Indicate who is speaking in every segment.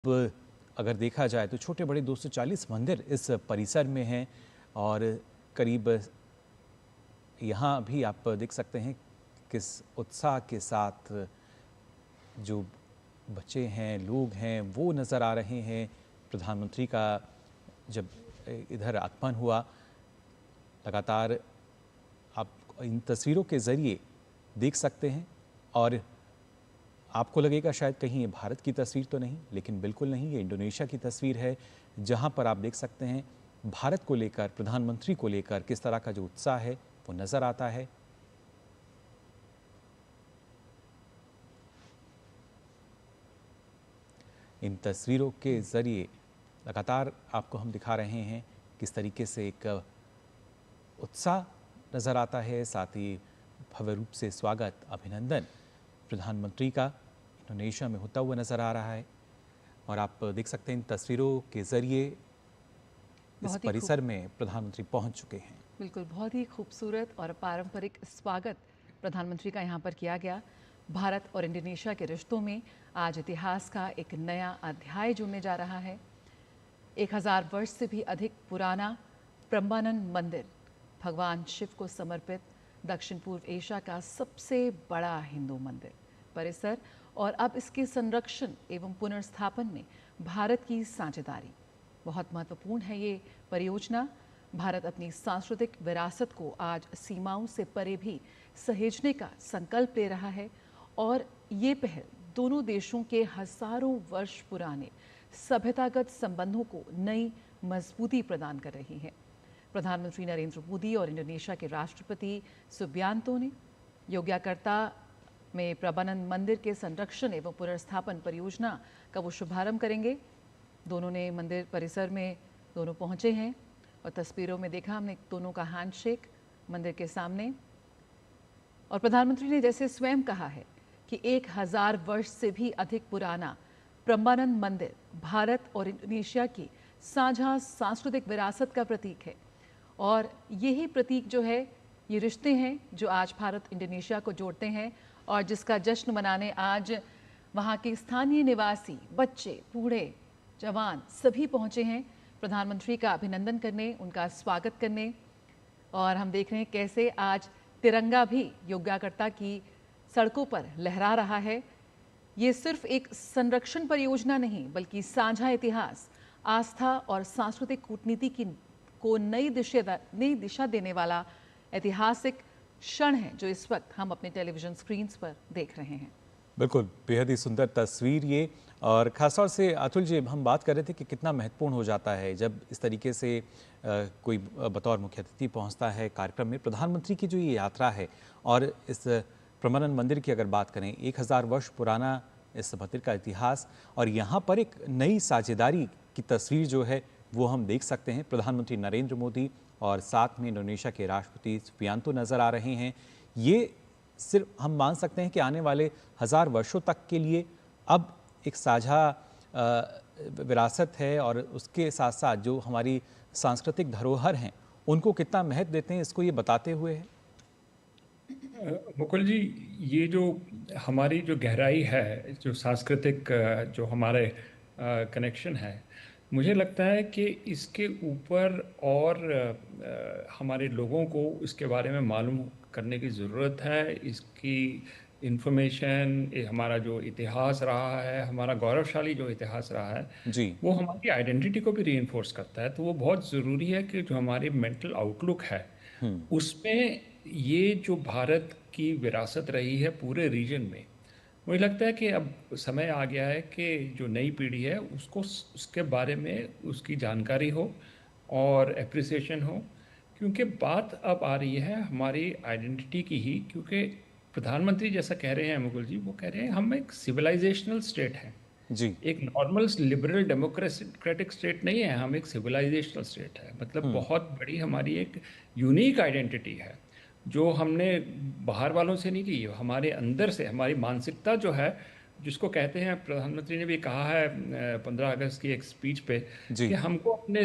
Speaker 1: अब अगर देखा जाए तो छोटे बड़े 240 मंदिर इस परिसर में हैं और करीब यहाँ भी आप देख सकते हैं किस उत्साह के साथ जो बच्चे हैं, लोग हैं, वो नज़र आ रहे हैं। प्रधानमंत्री का जब इधर आगमन हुआ, लगातार आप इन तस्वीरों के ज़रिए देख सकते हैं और आपको लगेगा शायद कहीं ये भारत की तस्वीर तो नहीं, लेकिन बिल्कुल नहीं, ये इंडोनेशिया की तस्वीर है, जहाँ पर आप देख सकते हैं भारत को लेकर, प्रधानमंत्री को लेकर किस तरह का जो उत्साह है वो नज़र आता है। इन तस्वीरों के ज़रिए लगातार आपको हम दिखा रहे हैं किस तरीके से एक उत्साह नज़र आता है, साथ ही भव्य रूप से स्वागत, अभिनंदन प्रधानमंत्री का इंडोनेशिया में होता हुआ नज़र आ रहा है। और आप देख सकते हैं इन तस्वीरों के ज़रिए इस परिसर में प्रधानमंत्री पहुंच चुके हैं।
Speaker 2: बिल्कुल, बहुत ही खूबसूरत और पारंपरिक स्वागत प्रधानमंत्री का यहाँ पर किया गया। भारत और इंडोनेशिया के रिश्तों में आज इतिहास का एक नया अध्याय जुड़ने जा रहा है। 1000 वर्ष से भी अधिक पुराना प्रम्बानन मंदिर, भगवान शिव को समर्पित दक्षिण पूर्व एशिया का सबसे बड़ा हिंदू मंदिर परिसर, और अब इसके संरक्षण एवं पुनर्स्थापन में भारत की साझेदारी बहुत महत्वपूर्ण है। ये परियोजना भारत अपनी सांस्कृतिक विरासत को आज सीमाओं से परे भी सहेजने का संकल्प ले रहा है, और ये पहल दोनों देशों के हजारों वर्ष पुराने सभ्यतागत संबंधों को नई मजबूती प्रदान कर रही है। प्रधानमंत्री नरेंद्र मोदी और इंडोनेशिया के राष्ट्रपति सुबियांतो ने योग्याकर्ता में प्रम्बानन मंदिर के संरक्षण एवं पुनर्स्थापन परियोजना का वो शुभारंभ करेंगे। दोनों ने मंदिर परिसर में दोनों पहुंचे हैं और तस्वीरों में देखा हमने दोनों का हैंडशेक मंदिर के सामने। और प्रधानमंत्री ने जैसे स्वयं कहा है कि 1000 वर्ष से भी अधिक पुराना प्रम्बानन मंदिर भारत और इंडोनेशिया की साझा सांस्कृतिक विरासत का प्रतीक है, और यही प्रतीक जो है, ये रिश्ते हैं जो आज भारत इंडोनेशिया को जोड़ते हैं और जिसका जश्न मनाने आज वहाँ के स्थानीय निवासी, बच्चे, बूढ़े, जवान सभी पहुँचे हैं प्रधानमंत्री का अभिनंदन करने, उनका स्वागत करने। और हम देख रहे हैं कैसे आज तिरंगा भी योग्याकर्ता की सड़कों पर लहरा रहा है। ये सिर्फ एक संरक्षण परियोजना नहीं, बल्कि साझा इतिहास, आस्था और सांस्कृतिक कूटनीति को नई दिशा देने वाला ऐतिहासिक क्षण है जो इस वक्त हम अपने टेलीविजन स्क्रीन पर देख रहे हैं।
Speaker 1: बिल्कुल, बेहद ही सुंदर तस्वीर ये। और ख़ासतौर से अतुल जी, हम बात कर रहे थे कि कितना महत्वपूर्ण हो जाता है जब इस तरीके से कोई बतौर मुख्य अतिथि पहुंचता है कार्यक्रम में। प्रधानमंत्री की जो ये यात्रा है और इस प्रम्बानन मंदिर की अगर बात करें, 1000 वर्ष पुराना इस मंदिर का इतिहास, और यहाँ पर एक नई साझेदारी की तस्वीर जो है वो हम देख सकते हैं। प्रधानमंत्री नरेंद्र मोदी और साथ में इंडोनेशिया के राष्ट्रपति सुबियांतो नज़र आ रहे हैं। ये सिर्फ हम मान सकते हैं कि आने वाले 1000 वर्षों तक के लिए अब एक साझा विरासत है, और उसके साथ साथ जो हमारी सांस्कृतिक धरोहर हैं उनको कितना महत्व देते हैं, इसको ये बताते हुए है।
Speaker 3: मुकुल जी, ये जो हमारी जो गहराई है, जो सांस्कृतिक जो हमारे कनेक्शन है, मुझे लगता है कि इसके ऊपर और हमारे लोगों को इसके बारे में मालूम करने की ज़रूरत है। इसकी इन्फॉर्मेशन, हमारा जो इतिहास रहा है, हमारा गौरवशाली जो इतिहास रहा है
Speaker 1: जी,
Speaker 3: वो हमारी आइडेंटिटी को भी रीइंफोर्स करता है। तो वो बहुत ज़रूरी है कि जो हमारी मेंटल आउटलुक है उसमें ये जो भारत की विरासत रही है पूरे रीजन में, मुझे लगता है कि अब समय आ गया है कि जो नई पीढ़ी है उसको उसके बारे में उसकी जानकारी हो और एप्रिसिएशन हो। क्योंकि बात अब आ रही है हमारी आइडेंटिटी की ही, क्योंकि प्रधानमंत्री जैसा कह रहे हैं मुकुल जी, वो कह रहे हैं हम एक सिविलाइजेशनल स्टेट हैं,
Speaker 1: जी,
Speaker 3: एक नॉर्मल लिबरल डेमोक्रेटिक स्टेट नहीं है, हम एक सिविलाइजेशनल स्टेट है। मतलब बहुत बड़ी हमारी एक यूनिक आइडेंटिटी है जो हमने बाहर वालों से नहीं ली, हमारे अंदर से हमारी मानसिकता जो है, जिसको कहते हैं, प्रधानमंत्री ने भी कहा है 15 अगस्त की एक स्पीच पे कि
Speaker 1: जी,
Speaker 3: हमको अपने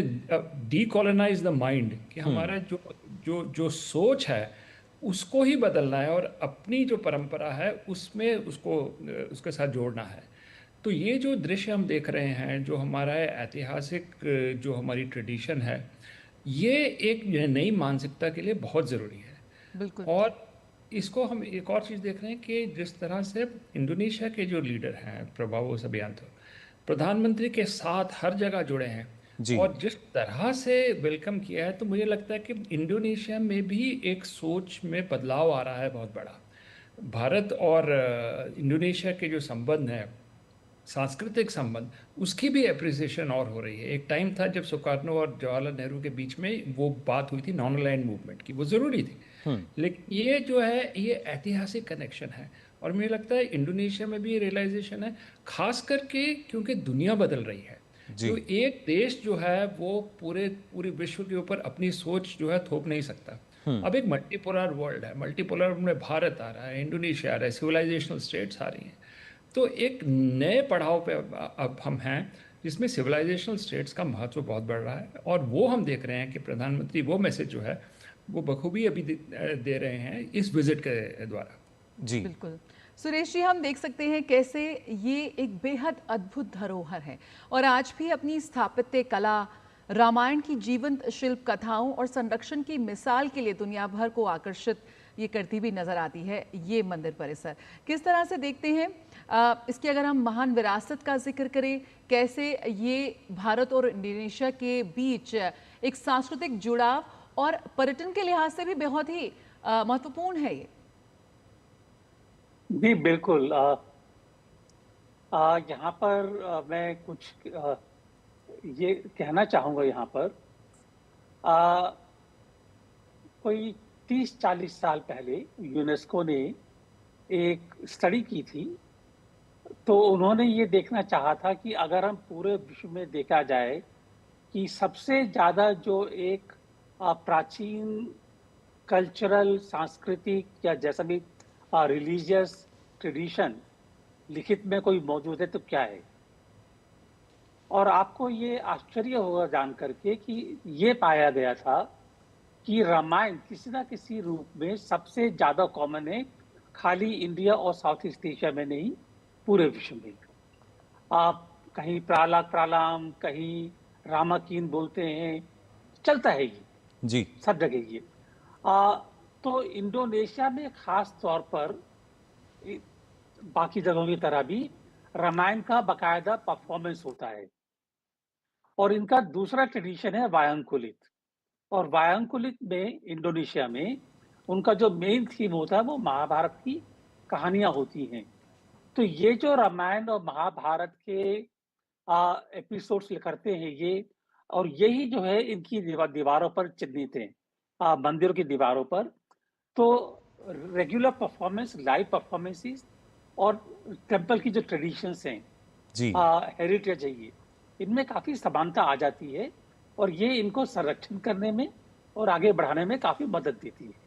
Speaker 3: डीकोलोनाइज द माइंड, कि हमारा जो जो जो सोच है उसको ही बदलना है और अपनी जो परंपरा है उसमें उसको उसके साथ जोड़ना है। तो ये जो दृश्य हम देख रहे हैं, जो हमारा ऐतिहासिक जो हमारी ट्रेडिशन है, ये एक नई मानसिकता के लिए बहुत ज़रूरी है।
Speaker 2: बिल्कुल।
Speaker 3: और इसको हम एक और चीज़ देख रहे हैं कि जिस तरह से इंडोनेशिया के जो लीडर हैं, प्रभावो सबियांतो, प्रधानमंत्री के साथ हर जगह जुड़े हैं
Speaker 1: जी।
Speaker 3: और जिस तरह से वेलकम किया है, तो मुझे लगता है कि इंडोनेशिया में भी एक सोच में बदलाव आ रहा है बहुत बड़ा। भारत और इंडोनेशिया के जो संबंध हैं, सांस्कृतिक संबंध, उसकी भी एप्रिसिएशन और हो रही है। एक टाइम था जब सुकार्नो और जवाहरलाल नेहरू के बीच में वो बात हुई थी नॉन अलाइन्ड मूवमेंट की, वो ज़रूरी थी।
Speaker 1: हम्म।
Speaker 3: लेकिन ये जो है, ये ऐतिहासिक कनेक्शन है और मुझे लगता है इंडोनेशिया में भी ये रियलाइजेशन है, खास करके क्योंकि दुनिया बदल रही है।
Speaker 1: जी।
Speaker 3: जो एक देश जो है वो पूरे विश्व के ऊपर अपनी सोच जो है थोप नहीं सकता।
Speaker 1: हम्म।
Speaker 3: अब एक मल्टीपोलर वर्ल्ड है, मल्टीपोलर में भारत आ रहा है, इंडोनेशिया आ रहा है, सिविलाइजेशनल स्टेट्स आ रही हैं। तो एक नए पड़ाव पे अब हम हैं, जिसमें सिविलाइजेशनल स्टेट्स का महत्व बहुत बढ़ रहा है और वो हम देख रहे हैं कि प्रधानमंत्री वो मैसेज जो है वो बखूबी अभी दे रहे हैं इस विजिट के द्वारा।
Speaker 1: जी।
Speaker 2: बिल्कुल। सुरेश जी, हम देख सकते हैं कैसे ये एक बेहद अद्भुत धरोहर है और आज भी अपनी स्थापत्य कला, रामायण की जीवंत शिल्प कथाओं और संरक्षण की मिसाल के लिए दुनिया भर को आकर्षित ये करती भी नजर आती है ये मंदिर परिसर। किस तरह से देखते हैं इसकी, अगर हम महान विरासत का जिक्र करें, कैसे ये भारत और इंडोनेशिया के बीच एक सांस्कृतिक जुड़ाव और पर्यटन के लिहाज से भी बहुत ही महत्वपूर्ण है ये।
Speaker 4: जी बिल्कुल। यहाँ पर मैं कुछ ये कहना चाहूंगा यहाँ पर। आ, कोई 30-40 साल पहले यूनेस्को ने एक स्टडी की थी। तो उन्होंने ये देखना चाहा था कि अगर हम पूरे विश्व में देखा जाए कि सबसे ज्यादा जो एक प्राचीन कल्चरल, सांस्कृतिक या जैसा भी रिलीजियस ट्रेडिशन लिखित में कोई मौजूद है तो क्या है। और आपको ये आश्चर्य होगा जान करके कि ये पाया गया था कि रामायण किसी ना किसी रूप में सबसे ज्यादा कॉमन है, खाली इंडिया और साउथ ईस्ट एशिया में नहीं, पूरे विश्व में। आप कहीं प्रालाग प्रालाम, कहीं रामाकीन बोलते हैं, चलता है ये
Speaker 1: जी।
Speaker 4: सब जगह ये। आ, तो इंडोनेशिया में खास तौर पर बाकी जगहों की तरह भी रामायण का बकायदा परफॉर्मेंस होता है। और इनका दूसरा ट्रेडिशन है वायंकुलित। और वायंकुलित में इंडोनेशिया में उनका जो मेन थीम होता है वो महाभारत की कहानियां होती हैं। तो ये जो रामायण और महाभारत के एपिसोड्स करते हैं ये, और यही जो है इनकी दीवारों पर चिन्हित है, मंदिरों की दीवारों पर। तो रेगुलर परफॉर्मेंस, लाइव परफॉर्मेंसेस और टेम्पल की जो ट्रेडिशंस हैं,
Speaker 1: जी।
Speaker 4: हेरिटेज है ये, इनमें काफी समानता आ जाती है और ये इनको संरक्षण करने में और आगे बढ़ाने में काफी मदद देती है।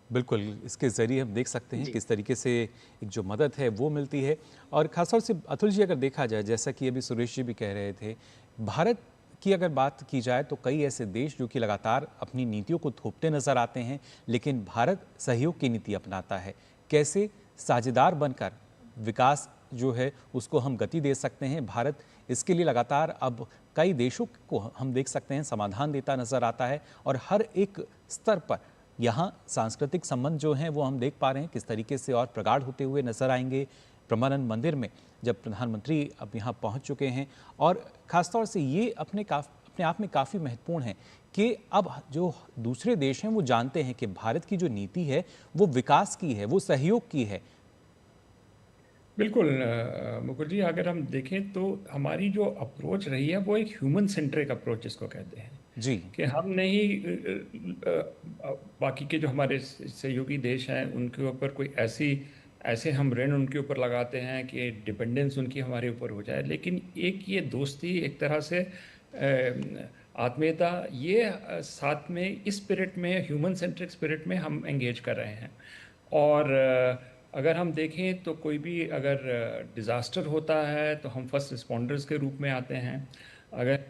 Speaker 1: बिल्कुल, इसके ज़रिए हम देख सकते हैं
Speaker 4: जी।
Speaker 1: किस तरीके से एक जो मदद है वो मिलती है। और ख़ासतौर से अतुल जी, अगर देखा जाए, जैसा कि अभी सुरेश जी भी कह रहे थे, भारत की अगर बात की जाए तो कई ऐसे देश जो कि लगातार अपनी नीतियों को थोपते नज़र आते हैं, लेकिन भारत सहयोग की नीति अपनाता है। कैसे साझेदार बनकर विकास जो है उसको हम गति दे सकते हैं, भारत इसके लिए लगातार अब कई देशों को हम देख सकते हैं समाधान देता नज़र आता है। और हर एक स्तर पर यहाँ सांस्कृतिक संबंध जो हैं वो हम देख पा रहे हैं किस तरीके से और प्रगाढ़ होते हुए नजर आएंगे ब्रह्मानंद मंदिर में जब प्रधानमंत्री अब यहाँ पहुँच चुके हैं। और ख़ासतौर से ये अपने आप में काफ़ी महत्वपूर्ण है कि अब जो दूसरे देश हैं वो जानते हैं कि भारत की जो नीति है वो विकास की है, वो सहयोग की है।
Speaker 3: बिल्कुल मुकुल जी, अगर हम देखें तो हमारी जो अप्रोच रही है वो एक ह्यूमन सेंट्रिक अप्रोच जिसको कहते हैं,
Speaker 1: जी।
Speaker 3: कि हम नहीं बाकी के जो हमारे सहयोगी देश हैं उनके ऊपर कोई ऐसे हम ऋण उनके ऊपर लगाते हैं कि डिपेंडेंस उनकी हमारे ऊपर हो जाए, लेकिन एक ये दोस्ती, एक तरह से आत्मीयता, ये साथ में इस स्पिरिट में, ह्यूमन सेंट्रिक स्पिरिट में हम एंगेज कर रहे हैं। और अगर हम देखें तो कोई भी अगर डिज़ास्टर होता है तो हम फर्स्ट रिस्पॉन्डर्स के रूप में आते हैं। अगर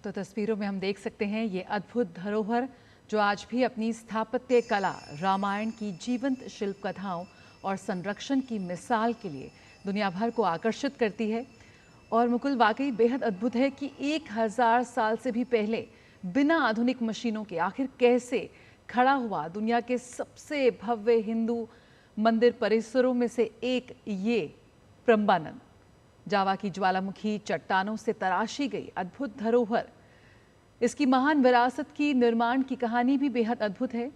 Speaker 2: तो तस्वीरों में हम देख सकते हैं ये अद्भुत धरोहर जो आज भी अपनी स्थापत्य कला, रामायण की जीवंत शिल्प कथाओं और संरक्षण की मिसाल के लिए दुनिया भर को आकर्षित करती है। और मुकुल, वाकई बेहद अद्भुत है कि 1000 साल से भी पहले बिना आधुनिक मशीनों के आखिर कैसे खड़ा हुआ दुनिया के सबसे भव्य हिंदू मंदिर परिसरों में से एक ये प्रम्बानन, जावा की ज्वालामुखी चट्टानों से तराशी गई अद्भुत धरोहर। इसकी महान विरासत की निर्माण की कहानी भी बेहद अद्भुत है।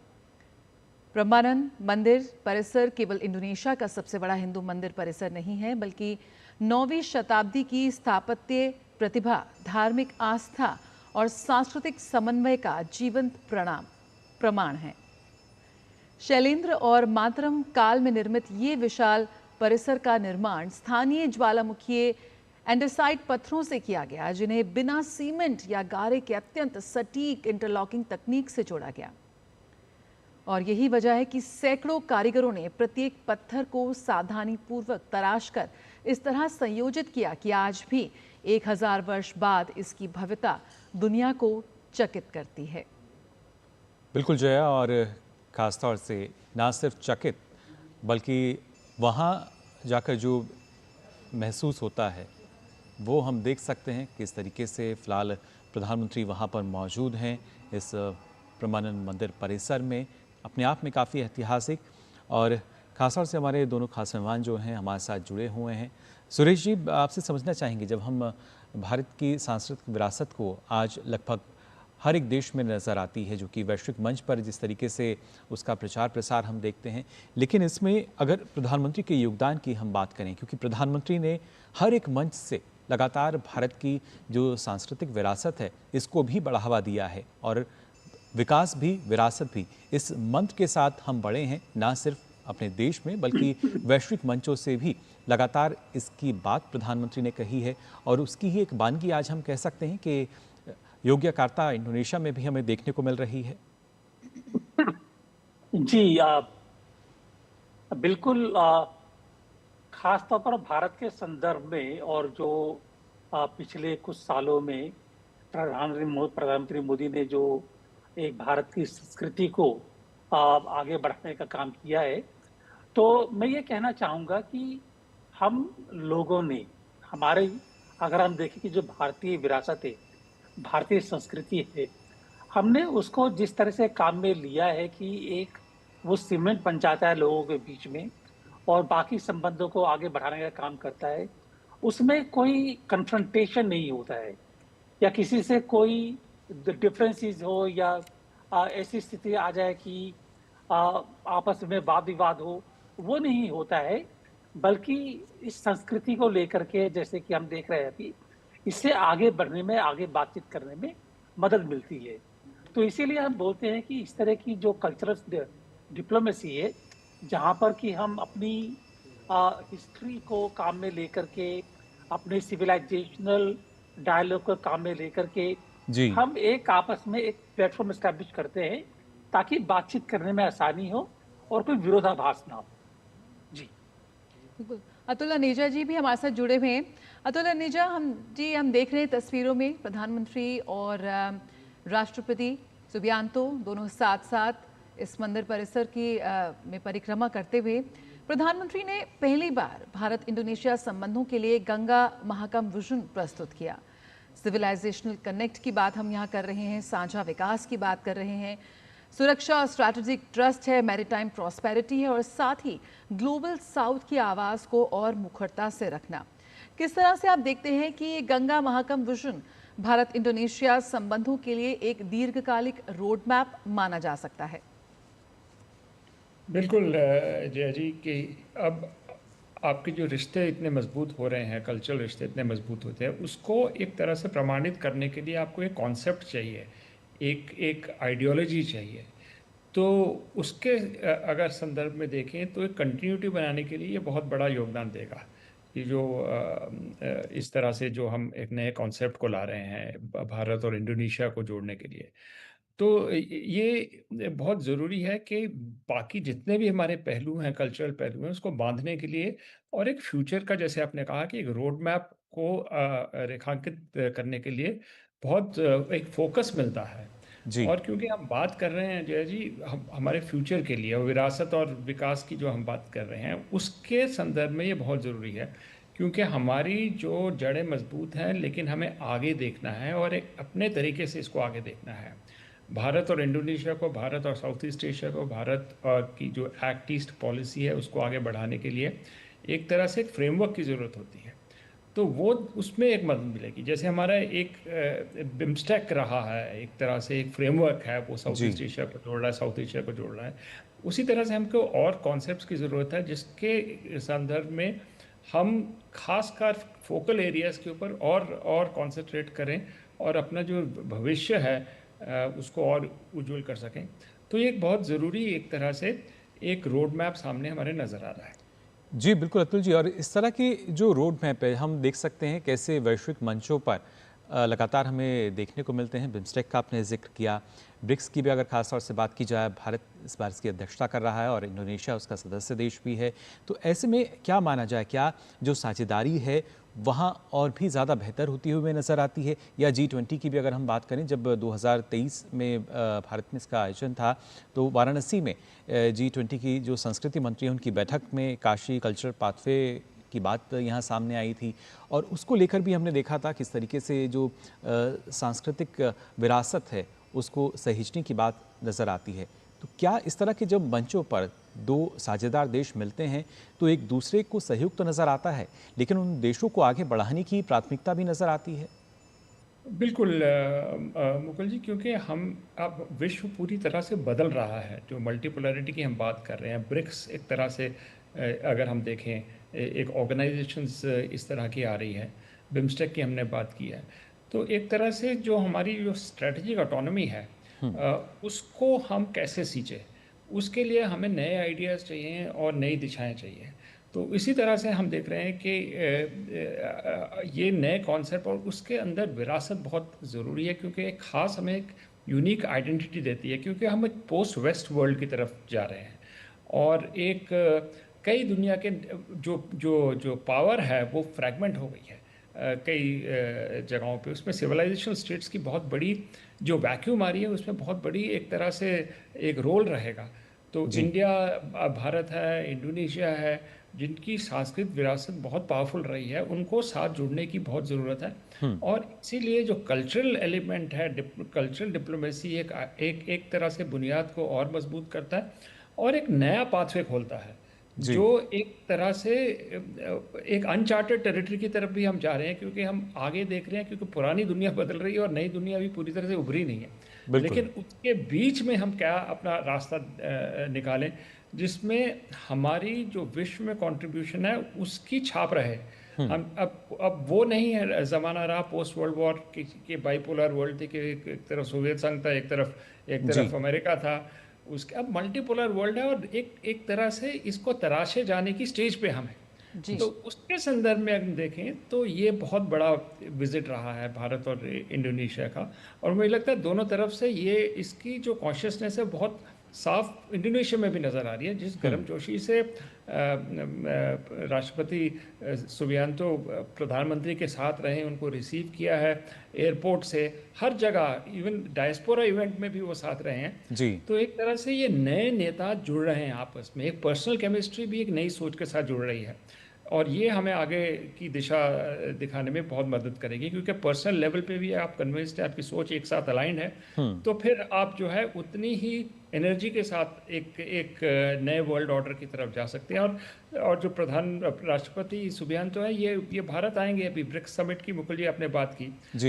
Speaker 2: प्रम्बानन मंदिर परिसर केवल इंडोनेशिया का सबसे बड़ा हिंदू मंदिर परिसर नहीं है, बल्कि 9वीं शताब्दी की स्थापत्य प्रतिभा, धार्मिक आस्था और सांस्कृतिक समन्वय का जीवंत प्रमाण है। शैलेंद्र और मातरम काल में निर्मित ये विशाल परिसर का निर्माण स्थानीय ज्वालामुखीय एंडेसाइट पत्थरों से किया गया, जिन्हें बिना सीमेंट या गारे के अत्यंत सटीक इंटरलॉकिंग तकनीक से जोड़ा गया। और यही वजह है कि सैकड़ों कारीगरों ने प्रत्येक पत्थर को सावधानीपूर्वक तराशकर इस तरह संयोजित किया कि आज भी 1000 वर्ष बाद इसकी भव्यता दुनिया को चकित करती है।
Speaker 1: बिल्कुल जया, और ख़ासतौर से ना सिर्फ चकित बल्कि वहाँ जाकर जो महसूस होता है वो हम देख सकते हैं किस तरीके से फ़िलहाल प्रधानमंत्री वहाँ पर मौजूद हैं इस प्रम्बानन मंदिर परिसर में, अपने आप में काफ़ी ऐतिहासिक। और खासतौर से हमारे दोनों खास मेहमान जो हैं हमारे साथ जुड़े हुए हैं। सुरेश जी, आपसे समझना चाहेंगे, जब हम भारत की सांस्कृतिक विरासत को आज लगभग हर एक देश में नज़र आती है, जो कि वैश्विक मंच पर जिस तरीके से उसका प्रचार प्रसार हम देखते हैं, लेकिन इसमें अगर प्रधानमंत्री के योगदान की हम बात करें, क्योंकि प्रधानमंत्री ने हर एक मंच से लगातार भारत की जो सांस्कृतिक विरासत है इसको भी बढ़ावा दिया है, और विकास भी विरासत भी, इस मंत्र के साथ हम बढ़े हैं, ना सिर्फ अपने देश में बल्कि वैश्विक मंचों से भी लगातार इसकी बात प्रधानमंत्री ने कही है। और उसकी ही एक वानगी आज हम कह सकते हैं कि योग्यकार्ता इंडोनेशिया में भी हमें देखने को मिल रही है।
Speaker 4: जी, बिल्कुल। खास तौर पर भारत के संदर्भ में, और जो पिछले कुछ सालों में प्रधानमंत्री मोदी ने जो एक भारत की संस्कृति को आगे बढ़ाने का काम किया है, तो मैं ये कहना चाहूँगा कि हम लोगों ने हमारे अगर हम देखें कि जो भारतीय विरासत है, भारतीय संस्कृति है, हमने उसको जिस तरह से काम में लिया है कि एक वो सीमेंट बन जाता है लोगों के बीच में और बाकी संबंधों को आगे बढ़ाने का काम करता है। उसमें कोई कन्फ्रंटेशन नहीं होता है या किसी से कोई डिफरेंसेस हो या ऐसी स्थिति आ जाए कि आपस में वाद विवाद हो, वो नहीं होता है। बल्कि इस संस्कृति को लेकर के, जैसे कि हम देख रहे हैं अभी, इससे आगे बढ़ने में, आगे बातचीत करने में मदद मिलती है। तो इसीलिए हम बोलते हैं कि इस तरह की जो कल्चरल डिप्लोमेसी है, जहाँ पर कि हम अपनी हिस्ट्री को काम में लेकर के, अपने सिविलाइजेशनल डायलॉग को काम में लेकर के
Speaker 1: जी,
Speaker 4: हम एक आपस में एक प्लेटफॉर्म एस्टैब्लिश करते हैं ताकि बातचीत करने में आसानी हो और कोई विरोधाभास ना हो। जी।
Speaker 2: बिल्कुल। अतुल अनेजा जी भी हमारे साथ जुड़े हुए हैं। अतुल अनेजा, हम देख रहे हैं तस्वीरों में प्रधानमंत्री और राष्ट्रपति सुबियांतो दोनों साथ साथ इस मंदिर परिसर की में परिक्रमा करते हुए। प्रधानमंत्री ने पहली बार भारत इंडोनेशिया संबंधों के लिए गंगा महाकम विजन प्रस्तुत किया। सिविलाइजेशनल कनेक्ट की बात हम यहाँ कर रहे हैं, साझा विकास की बात कर रहे हैं, सुरक्षा और स्ट्रैटेजिक ट्रस्ट है, मैरीटाइम प्रॉस्पेरिटी है, और साथ ही ग्लोबल साउथ की आवाज़ को और मुखरता से रखना। किस तरह से आप देखते हैं कि ये गंगा महाकम विजन भारत इंडोनेशिया संबंधों के लिए एक दीर्घकालिक रोड मैप माना जा सकता है?
Speaker 3: बिल्कुल जया जी, कि अब आपके जो रिश्ते इतने मजबूत हो रहे हैं, कल्चरल रिश्ते इतने मजबूत होते हैं, उसको एक तरह से प्रमाणित करने के लिए आपको एक कॉन्सेप्ट चाहिए, एक एक आइडियोलॉजी चाहिए। तो उसके अगर संदर्भ में देखें तो एक कंटिन्यूटी बनाने के लिए ये बहुत बड़ा योगदान देगा। ये जो इस तरह से जो हम एक नए कॉन्सेप्ट को ला रहे हैं भारत और इंडोनेशिया को जोड़ने के लिए, तो ये बहुत ज़रूरी है कि बाकी जितने भी हमारे पहलू हैं, कल्चरल पहलू हैं, उसको बांधने के लिए और एक फ्यूचर का, जैसे आपने कहा कि एक रोड मैप को रेखांकित करने के लिए बहुत एक फोकस मिलता है।
Speaker 1: जी।
Speaker 3: और क्योंकि हम बात कर रहे हैं जय जी, हम हमारे फ्यूचर के लिए और विरासत और विकास की जो हम बात कर रहे हैं उसके संदर्भ में ये बहुत ज़रूरी है, क्योंकि हमारी जो जड़ें मजबूत हैं लेकिन हमें आगे देखना है और एक अपने तरीके से इसको आगे देखना है। भारत और इंडोनेशिया को, भारत और साउथ ईस्ट एशिया को, भारत की जो एक्ट ईस्ट पॉलिसी है उसको आगे बढ़ाने के लिए एक तरह से एक फ्रेमवर्क की ज़रूरत होती है। तो वो उसमें एक मदद मिलेगी। जैसे हमारा एक बिम्स्टेक रहा है, एक तरह से एक फ्रेमवर्क है, वो साउथ
Speaker 1: जी।
Speaker 3: ईस्ट एशिया को जोड़ रहा है, साउथ एशिया को जोड़ रहा है। उसी तरह से हमको और कॉन्सेप्ट्स की ज़रूरत है जिसके संदर्भ में हम खासकर फोकल एरियाज़ के ऊपर और कॉन्सेंट्रेट करें और अपना जो भविष्य है उसको और उज्जवल कर सकें। तो ये एक बहुत ज़रूरी एक तरह से एक रोड मैप सामने हमारे नज़र आ रहा है।
Speaker 1: जी, बिल्कुल अतुल जी, और इस तरह की जो रोड मैप है हम देख सकते हैं कैसे वैश्विक मंचों पर लगातार हमें देखने को मिलते हैं। बिम्स्टेक का आपने जिक्र किया, ब्रिक्स की भी अगर खास तौर से बात की जाए, भारत इस बार इसकी अध्यक्षता कर रहा है और इंडोनेशिया उसका सदस्य देश भी है। तो ऐसे में क्या माना जाए, क्या जो साझेदारी है वहाँ और भी ज़्यादा बेहतर होती हुई नज़र आती है, या G20 की भी अगर हम बात करें, जब 2023 में भारत में इसका आयोजन था तो वाराणसी में G20 की जो संस्कृति मंत्री हैं उनकी बैठक में काशी कल्चरल पाथवे की बात यहाँ सामने आई थी, और उसको लेकर भी हमने देखा था किस तरीके से जो सांस्कृतिक विरासत है उसको सहेजने की बात नज़र आती है। तो क्या इस तरह के जब मंचों पर दो साझेदार देश मिलते हैं तो एक दूसरे को सहयोग तो नज़र आता है, लेकिन उन देशों को आगे बढ़ाने की प्राथमिकता भी नज़र आती है?
Speaker 3: बिल्कुल मुकुल जी, क्योंकि हम अब विश्व पूरी तरह से बदल रहा है। जो मल्टीपोलैरिटी की हम बात कर रहे हैं, ब्रिक्स एक तरह से अगर हम देखें एक ऑर्गेनाइजेशंस इस तरह की आ रही है, बिम्स्टेक की हमने बात की है। तो एक तरह से जो हमारी जो स्ट्रेटजिक ऑटोनॉमी है उसको हम कैसे सींचें, उसके लिए हमें नए आइडियाज़ चाहिए और नई दिशाएं चाहिए। तो इसी तरह से हम देख रहे हैं कि ये नए कॉन्सेप्ट और उसके अंदर विरासत बहुत ज़रूरी है, क्योंकि एक ख़ास हमें एक यूनिक आइडेंटिटी देती है, क्योंकि हम एक पोस्ट वेस्ट वर्ल्ड की तरफ जा रहे हैं। और एक कई दुनिया के जो जो जो पावर है वो फ्रैगमेंट हो गई है कई जगहों पे। उसमें सिविलाइजेशन स्टेट्स की बहुत बड़ी जो वैक्यूम आ रही है उसमें बहुत बड़ी एक तरह से एक रोल रहेगा। तो
Speaker 1: जी।
Speaker 3: इंडिया, भारत है, इंडोनेशिया है, जिनकी सांस्कृतिक विरासत बहुत पावरफुल रही है, उनको साथ जुड़ने की बहुत ज़रूरत है। और इसीलिए जो कल्चरल एलिमेंट है, कल्चरल डिप्लोमेसी एक तरह से बुनियाद को और मजबूत करता है और एक नया पाथवे खोलता है,
Speaker 1: जी।
Speaker 3: जो एक तरह से एक अनचार्टेड टेरिटरी की तरफ भी हम जा रहे हैं, क्योंकि हम आगे देख रहे हैं, क्योंकि पुरानी दुनिया बदल रही है और नई दुनिया भी पूरी तरह से उभरी नहीं है।
Speaker 1: बिल्कुल।
Speaker 3: लेकिन उसके बीच में हम क्या अपना रास्ता निकालें जिसमें हमारी जो विश्व में कंट्रीब्यूशन है उसकी छाप रहे। हम अब वो नहीं है ज़माना रहा पोस्ट वर्ल्ड वॉर के बाइपोलर वर्ल्ड थी कि एक तरफ सोवियत संघ था, एक
Speaker 1: जी।
Speaker 3: तरफ अमेरिका था। उसके अब मल्टीपोलर वर्ल्ड है और एक तरह से इसको तराशे जाने की स्टेज पे हम हैं।
Speaker 2: जी।
Speaker 3: तो उसके संदर्भ में अगर देखें तो ये बहुत बड़ा विजिट रहा है भारत और इंडोनेशिया का। और मुझे लगता है दोनों तरफ से ये इसकी जो कॉन्शियसनेस है बहुत साफ इंडोनेशिया में भी नज़र आ रही है। जिस गर्मजोशी से राष्ट्रपति सुबियांतो प्रधानमंत्री के साथ रहे, उनको रिसीव किया है एयरपोर्ट से, हर जगह, इवन डायस्पोरा इवेंट में भी वो साथ रहे हैं।
Speaker 1: जी।
Speaker 3: तो एक तरह से ये नए नेता जुड़ रहे हैं आपस में, एक पर्सनल केमिस्ट्री भी एक नई सोच के साथ जुड़ रही है। और ये हमें आगे की दिशा दिखाने में बहुत मदद करेगी, क्योंकि पर्सनल लेवल पे भी आप कन्विंस्ड है, आपकी सोच एक साथ अलाइंड है। तो फिर आप जो है उतनी ही एनर्जी के साथ एक नए वर्ल्ड ऑर्डर की तरफ जा सकते हैं। और जो राष्ट्रपति सुबियांतो है, ये भारत आएंगे अभी ब्रिक्स समिट की, मुकुल जी आपने बात की।
Speaker 1: जी।